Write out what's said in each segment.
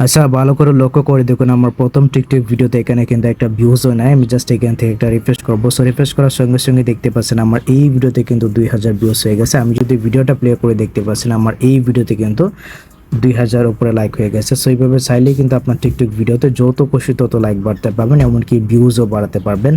আচ্ছা, ভালো করে লক্ষ্য করে দেখুন, আমার প্রথম টিকটক ভিডিওতে এখানে কিন্তু একটা ভিউজও নাই। আমি জাস্ট এখান থেকে একটা রিফ্রেশ করবো। সো রিফ্রেশ করার সঙ্গে সঙ্গে দেখতে পাচ্ছেন আমার এই ভিডিওতে কিন্তু 2000 ভিউজ হয়ে গেছে। আমি যদি ভিডিওটা প্লে করে দেখতে পাচ্ছেন আমার এই ভিডিওতে কিন্তু 2000 উপরে লাইক হয়ে গেছে। সো এইভাবে চাইলেই কিন্তু আপনার টিকটক ভিডিওতে যত খুশি তত লাইক বাড়তে পারবেন, এমনকি ভিউজও বাড়াতে পারবেন।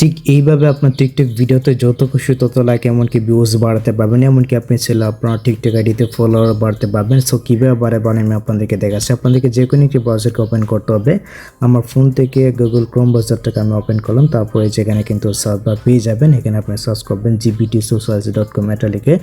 ঠিক এইভাবে আপনার টিকটক ভিডিওতে যত খুশি তত লাইক এমনকি ভিউজ বাড়াতে পারবেন, এমনকি আপনি ছেলে আপনার টিকটক আইডিতে ফলোয়ার বাড়াতে পারবেন। সো কীভাবে বাড়াবেন আমি আপনাদেরকে দেখাচ্ছি। আপনাদেরকে যে কোনো একটি ব্রাউজারকে ওপেন করতে হবে। আমার ফোন থেকে গুগল ক্রোম ব্রাউজারটাকে আমি ওপেন করলাম, তারপরে যেখানে কিন্তু সার্চ বার পেয়ে যাবেন। এখানে আপনি সার্চ করবেন gbtsociology.com এটা লিখে,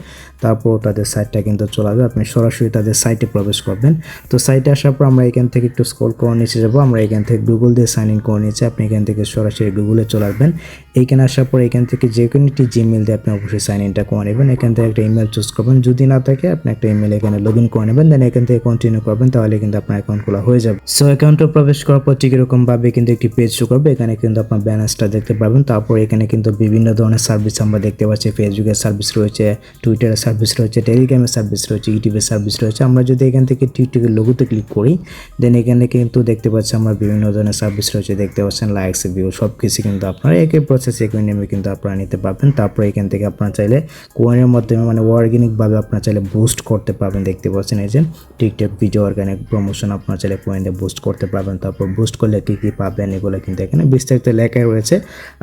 তারপর তাদের সাইটটা কিন্তু চলে আসবে। আপনি সরাসরি তাদের সাইটে প্রবেশ করবেন। তো সাইটে আসার পর আমরা এখান থেকে একটু স্ক্রল করে নিচে যাবো। আমরা এখান থেকে গুগল দিয়ে সাইন ইন করে নিচ্ছি। আপনি এখান থেকে সরাসরি গুগলে চলে আসবেন। এইখানে আসার পর এখান থেকে যে কোনো একটি জিমেল দিয়ে আপনি অবশ্যই সাইন ইনটা করে নেবেন। এখান থেকে একটা ইমেল চুজ করবেন, যদি না থাকে আপনি একটা ইমেল এখানে লগ ইন করে নেবেন। দেন এখান থেকে কন্টিনিউ করবেন, তাহলে কিন্তু আপনার অ্যাকাউন্ট খোলা হয়ে যাবে। সো অ্যাকাউন্টে প্রবেশ করার পর ঠিক এরকমভাবে কিন্তু একটি পেজ শো করবে। এখানে কিন্তু আপনার ব্যালেন্সটা দেখতে পাবেন। তারপর এখানে কিন্তু বিভিন্ন ধরনের সার্ভিস আমরা দেখতে পাচ্ছি। ফেসবুকের সার্ভিস রয়েছে, টুইটারের সার্ভিস রয়েছে, টেলিগ্রামের সার্ভিস রয়েছে, ইউটিউবের সার্ভিস রয়েছে। আমরা যদি এখান থেকে টিকটকের লোগোতে ক্লিক করি, দেন এখানে কিন্তু দেখতে পাচ্ছি আমরা বিভিন্ন ধরনের সার্ভিস রয়েছে, দেখতে পাচ্ছেন লাইকস, ভিউ সব কিছু কিন্তু আপনারা একই প্রসেস একই নেমে কিন্তু আপনারা নিতে পারবেন। তারপর এখান থেকে আপনারা চাইলে কোয়েনের মাধ্যমে মানে অর্গানিকভাবে আপনারা চাইলে বুস্ট করতে পারবেন। দেখতে পাচ্ছেন এই যে টিকটক ভিডিও অর্গানিক প্রমোশন আপনারা চাইলে কোয়েনে বুস্ট করতে পারবেন। তারপর বুস্ট করলে কী কী পাবেন এগুলো কিন্তু এখানে বিস্তারিত লেখা রয়েছে,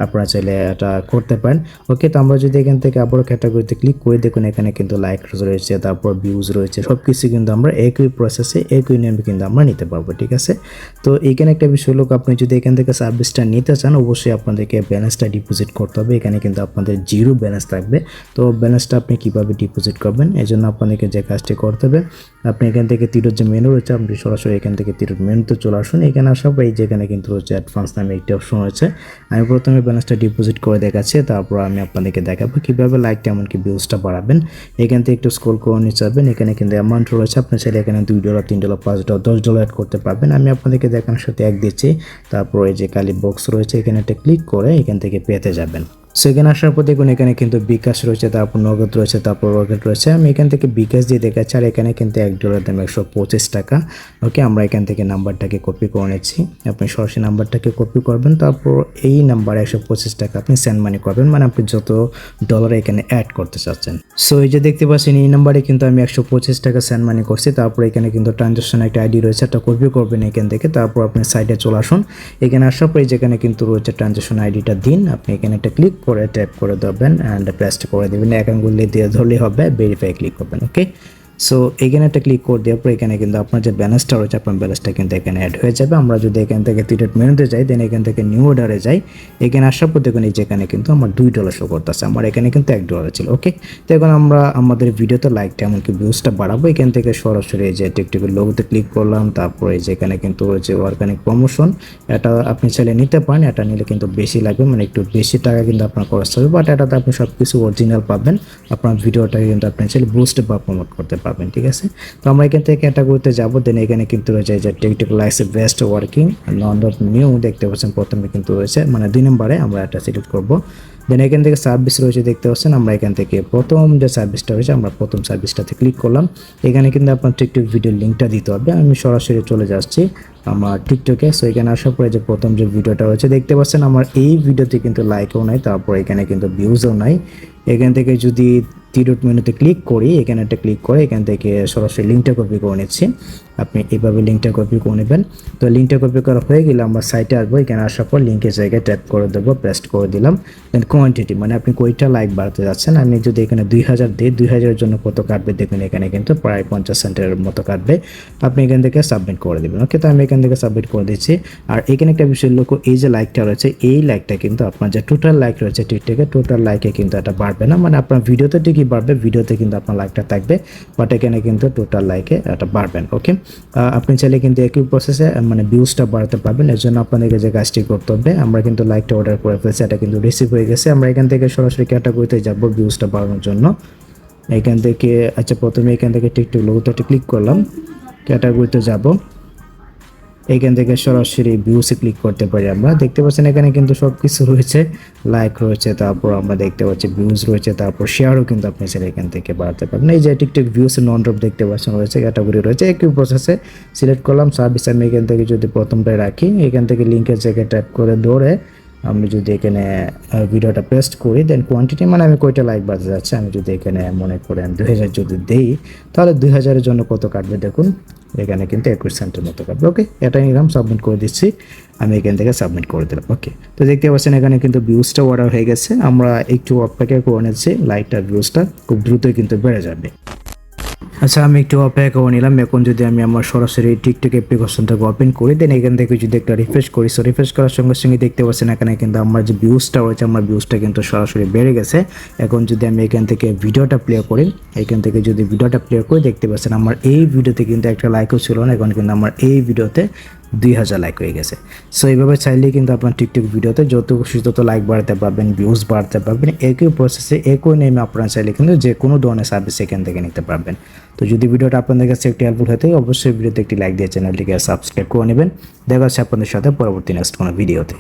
আপনারা চাইলে এটা করতে পারেন। ওকে, তো আমরা যদি এখান থেকে আবারও ক্যাটাগরিতে ক্লিক করে দেখুন, এখানে কিন্তু লাইক রয়েছে, তারপর ভিউজ রয়েছে, সব কিছু কিন্তু আমরা একই প্রসেসে একই নেমে কিন্তু আমরা নিতে পারবো। ঠিক আছে, তো এইখানে একটা বিষয় হলো, আপনি যদি এখান থেকে সার্ভিসটা নিতে চান অবশ্যই আপনাদেরকে ব্যালেন্সটা ডিপোজিট করতে হবে। এখানে কিন্তু আপনাদের জিরো ব্যালেন্স থাকবে। তো ব্যালেন্সটা আপনি কিভাবে ডিপোজিট করবেন, এই জন্য আপনাদেরকে যে কাজটি করতে হবে, আপনি এখান থেকে তীরের যে মেনু রয়েছে আপনি সরাসরি এখান থেকে তীরের মেনুতে চলে আসুন। এখানে আসার পর এই যেখানে কিন্তু রয়েছে অ্যাডভান্স নামে একটি অপশন রয়েছে। আমি প্রথমে ব্যালেন্সটা ডিপোজিট করে দেখাচ্ছি, তারপর আমি আপনাদেরকে দেখাবো কীভাবে লাইকটা এমনকি ভিউজটা বাড়াবেন। এখান থেকে একটু স্ক্রল করে নিতে চাইবেন। এখানে কিন্তু অ্যামাউন্ট রয়েছে, আপনি চাইলে এখানে $2, $3, $5, $10 অ্যাড করতে পারবেন। আমি আপনাদেরকে দেখানোর সাথে এক দিচ্ছি। তারপর এই যে কালি বক্স রয়েছে এখানে একটা ক্লিক করে এখান থেকে পেতে যাবেন। সো এখানে আসার পর দেখুন এখানে কিন্তু বিকাশ রয়েছে, তারপর নগদ রয়েছে, তারপর রকেট রয়েছে। আমি এখান থেকে বিকাশ দিয়ে দেখাচ্ছি। আর এখানে কিন্তু $1 দাম 125 টাকা। ওকে, আমরা এখান থেকে নাম্বারটাকে কপি করে নিচ্ছি। আপনি সরাসরি নাম্বারটাকে কপি করবেন, তারপর এই নাম্বারে 125 টাকা আপনি সেন্ড মানি করবেন, মানে আপনি যত ডলার এখানে অ্যাড করতে চাচ্ছেন। সো এই যে দেখতে পাচ্ছেন এই নাম্বারে কিন্তু আমি 125 টাকা সেন্ড মানি করছি। তারপর এখানে কিন্তু ট্রানজাকশন একটা আইডি রয়েছে, একটা কপি করবেন এখান থেকে। তারপর আপনি সাইডে চলে আসুন। এখানে আসার পরে যেখানে কিন্তু রয়েছে ট্রানজাকশন আইডিটা দিন, আপনি এখানে একটা ক্লিক করে ট্যাপ করে দেবেন অ্যান্ড পেস্ট করে দেবেন। অ্যাকাউন্টগুলি দিয়ে ধরলেই হবে, ভেরিফাই ক্লিক করবেন। ওকে, সো এখানে একটা ক্লিক করে দেওয়ার পর এখানে কিন্তু আপনার যে ব্যালেন্সটা রয়েছে আপনার ব্যালেন্সটা কিন্তু এখানে অ্যাড হয়ে যাবে। আমরা যদি এখান থেকে টিকেট মেনুতে যাই, দেন এখান থেকে নিউ অর্ডারে যাই, এখানে আসার পর দেখুন এই যেখানে কিন্তু আমার $2 শো করতেছে, আমার এখানে কিন্তু $1 ছিল। ওকে, তো এখন আমরা আমাদের ভিডিওতে লাইকটা এমনকি ভিউজটা বাড়াবো। এখান থেকে সরাসরি এই যে টিকটকের লোগোতে ক্লিক করলাম, তারপরে যেখানে কিন্তু রয়েছে অর্গানিক প্রমোশন, এটা আপনি চাইলে নিতে পারেন। এটা নিলে কিন্তু বেশি লাগবে, মানে একটু বেশি টাকা কিন্তু আপনার খরচ হবে, বাট এটাতে আপনি সব কিছু অরিজিনাল পাবেন। আপনার ভিডিওটাকে কিন্তু আপনি চাইলে বুস্ট বা প্রমোট করতে পারবেন। ঠিক আছে, তো আমরা এখান থেকে ক্যাটাগরিতে যাবো। দেন এখানে কিন্তু রয়েছে যে টিকটক লাইকস বেস্ট ওয়ার্কিং নন নিউ, দেখতে পাচ্ছেন প্রথমে কিন্তু রয়েছে, মানে 2 নম্বরে আমরা এটা সিলেক্ট করবো। দেন এখান থেকে সার্ভিস রয়েছে, দেখতে পাচ্ছেন আমরা এখান থেকে প্রথম যে সার্ভিসটা রয়েছে আমরা প্রথম সার্ভিসটাতে ক্লিক করলাম। এখানে কিন্তু আপনার টিকটক ভিডিওর লিঙ্কটা দিতে হবে। আমি সরাসরি চলে যাচ্ছি আমার টিকটকে। সো এখানে আসার পরে যে প্রথম যে ভিডিওটা রয়েছে দেখতে পাচ্ছেন আমার এই ভিডিওতে কিন্তু লাইকও নাই, তারপর এখানে কিন্তু ভিউজও নাই। এখান থেকে যদি টিডট মেনুতে ক্লিক করি, এখানে একটা ক্লিক করে এখান থেকে সরাসরি লিঙ্কটা কপি করে নিচ্ছি। আপনি এইভাবে লিঙ্কটা কপি করে নেবেন। তো লিঙ্কটা কপি করা হয়ে গেলে আমরা সাইটে আসবো। এখানে আসার পর লিঙ্কের জায়গায় ট্যাপ করে দেবো, পেস্ট করে দিলাম। দেন কোয়ান্টিটি, মানে আপনি কয়টা লাইক বাড়াতে যাচ্ছেন। আমি যদি এখানে 2000 দিই, 2000-এর জন্য কত কাটবে দেখুন, এখানে কিন্তু প্রায় 50 সেন্টের মতো কাটবে। আপনি এখান থেকে সাবমিট করে দেবেন। ওকে, তো আমি এখান থেকে সাবমিট করে দিচ্ছি। আর এখানে একটা বিষয় লক্ষ্য, এই যে লাইকটা রয়েছে এই লাইকটা কিন্তু আপনার যে টোটাল লাইক রয়েছে টিকটকে, টোটাল লাইকে কিন্তু এটা বাড়বে না, মানে আপনার ভিডিওতে ঠিকই বাড়বে, ভিডিওতে কিন্তু আপনার লাইকটা থাকবে, বাট এখানে কিন্তু টোটাল লাইকে এটা বাড়বেন। ওকে, আপনি চাইলে কিন্তু একই প্রসেসে মানে ভিউজটা বাড়াতে পারবেন। এর জন্য আপনাদেরকে যে কাজটি করতে হবে, আমরা কিন্তু লাইকটা অর্ডার করে ফেলছি, এটা কিন্তু রিসিভ হয়ে গেছে। আমরা এখান থেকে সরাসরি ক্যাটাগরিতে যাব ভিউজটা বাড়ানোর জন্য। এখান থেকে প্রথমে এখান থেকে টিকটক লোগোতে ক্লিক করলাম, ক্যাটাগরিতে যাব। এখান থেকে সরাসরি ভিউসে ক্লিক করতে পারি। আমরা দেখতে পাচ্ছেন এখানে কিন্তু সব কিছু রয়েছে, লাইক রয়েছে, তারপর আমরা দেখতে পাচ্ছি ভিউজ রয়েছে, তারপর শেয়ারও কিন্তু আপনি চাইলে এখান থেকে বাড়াতে পারবেন। এই যে টিকটক ভিউস নন ড্রপ দেখতে পাচ্ছেন রয়েছে, ক্যাটাগরি রয়েছে, একই প্রসেসে সিলেক্ট করলাম সার্ভিস। আমি এখান থেকে যদি প্রথমটাই রাখি, এখান থেকে লিঙ্কের জায়গায় ট্যাপ করে ধরে আমি যদি এখানে ভিডিওটা পেস্ট করি, দেন কোয়ান্টিটি মানে আমি কয়টা লাইক বাজে যাচ্ছে, আমি যদি এখানে মনে করেন 2000 যদি দেই, তাহলে 2000-এর জন্য কত কাটবে দেখুন, এখানে কিন্তু 21 সেন্টের মতো কাটবে। ওকে, এটা নিলাম, সাবমিট করে দিচ্ছি, আমি এখান থেকে সাবমিট করে দিলাম। ওকে, তো দেখতে পাচ্ছেন এখানে কিন্তু ভিউজটা অর্ডার হয়ে গেছে। আমরা একটু অপেক্ষা করে নিচ্ছি, লাইকটা ভিউজটা খুব দ্রুতই কিন্তু বেড়ে যাবে। আচ্ছা, আমি একটু অপেক্ষা করে নিলাম। এখন যদি আমি আমার সরাসরি টিকটক অ্যাপ্লিকেশনটাকে ওপেন করি, দেন এখান থেকে যদি একটা রিফ্রেশ করি, সো রিফ্রেশ করার সঙ্গে সঙ্গে দেখতে পাচ্ছেন এখানে কিন্তু আমার যে ভিউজটা রয়েছে, আমার ভিউজটা কিন্তু সরাসরি বেড়ে গেছে। এখন যদি আমি এখান থেকে ভিডিওটা প্লে করি, এখান থেকে যদি ভিডিওটা প্লে করি, দেখতে পাচ্ছেন আমার এই ভিডিওতে কিন্তু একটা লাইকও ছিল না, এখন কিন্তু আমার এই ভিডিওতে 2000 লাইক হয়ে গেছে। সো এইভাবে চাইলেই কিন্তু আপনার টিকটক ভিডিওতে যত খুশি তত লাইক বাড়াতে পারবেন, ভিউজ বাড়াতে পারবেন। একই প্রসেসে একই নেমে আপনারা চাইলে কিন্তু যে কোনো ধরনের সার্ভিস এখান থেকে নিতে পারবেন। তো যদি ভিডিওটা আপনাদের কাছে একটু হেল্পফুল হতে, অবশ্যই ভিডিওতে একটি লাইক দিয়ে চ্যানেলটিকে সাবস্ক্রাইব করে নেবেন। দেখা হচ্ছে আপনাদের সাথে পরবর্তী নেক্সট কোনো ভিডিওতে।